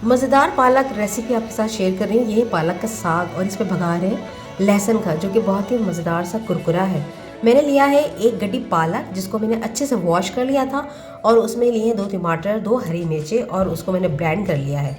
मज़ेदार पालक रेसिपी आपके साथ शेयर कर रही हूँ। ये पालक का साग और इस पे बघार है लहसुन का, जो कि बहुत ही मज़ेदार सा कुरकुरा है। मैंने लिया है एक गड्डी पालक, जिसको मैंने अच्छे से वॉश कर लिया था, और उसमें लिए 2 टमाटर, 2 हरी मिर्चें, और उसको मैंने ब्लेंड कर लिया है।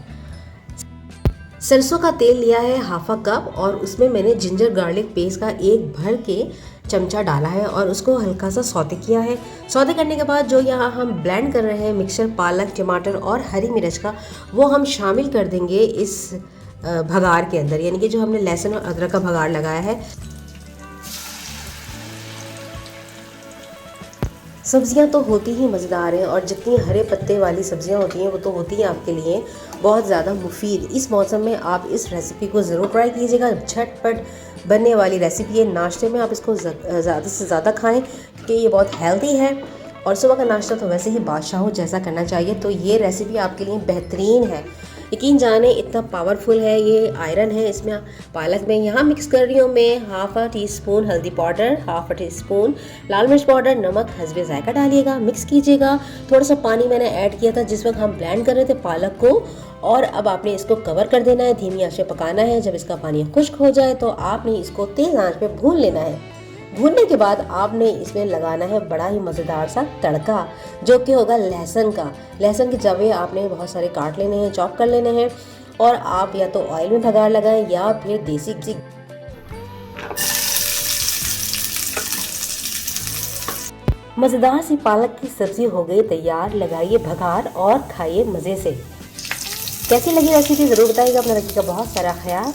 सरसों का तेल लिया है हाफ कप, और उसमें मैंने जिंजर गार्लिक पेस्ट का एक भर के चमचा डाला है और उसको हल्का सा सौते किया है। सौते करने के बाद जो यहाँ हम ब्लेंड कर रहे हैं मिक्सचर पालक, टमाटर और हरी मिर्च का, वो हम शामिल कर देंगे इस भगार के अंदर, यानी कि जो हमने लहसुन और अदरक का भगार लगाया है। सब्जियां तो होती ही मज़ेदार हैं, और जितनी हरे पत्ते वाली सब्जियां होती हैं वो तो होती हैं आपके लिए बहुत ज़्यादा मुफीद। इस मौसम में आप इस रेसिपी को ज़रूर ट्राई कीजिएगा। झटपट बनने वाली रेसिपी है। नाश्ते में आप इसको ज़्यादा से ज़्यादा खाएं, क्योंकि ये बहुत हेल्दी है, और सुबह का नाश्ता तो वैसे ही बादशाह हो जैसा करना चाहिए। तो ये रेसिपी आपके लिए बेहतरीन है। यकीन जाने इतना पावरफुल है, ये आयरन है इसमें पालक में। यहाँ मिक्स कर रही हूँ मैं हाफ टी स्पून हल्दी पाउडर, हाफ टी स्पून लाल मिर्च पाउडर, नमक हस्बे जायका डालिएगा, मिक्स कीजिएगा। थोड़ा सा पानी मैंने ऐड किया था जिस वक्त हम ब्लेंड कर रहे थे पालक को, और अब आपने इसको कवर कर देना है, धीमी आंच पे पकाना है। जब इसका पानी खुश्क हो जाए तो आपने इसको तेज आंच पे भून लेना है। भूनने के बाद आपने इसमें लगाना है बड़ा ही मज़ेदार सा तड़का, जो कि होगा लहसुन का। लहसुन के जवे आपने बहुत सारे काट लेने हैं, चॉप कर लेने हैं, और आप या तो ऑयल में भगार लगाएं या फिर देसी घी। मज़ेदार सी पालक की सब्जी हो गई तैयार। लगाइए भगार और खाइए मज़े से। कैसी लगी रेसिपी ज़रूर बताइएगा। अपना रखिएगा बहुत सारा ख्याल,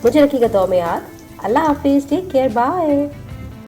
मुझे रखिएगा दुआ में याद। अल्लाह हाफिज़, टेक केयर, बाय।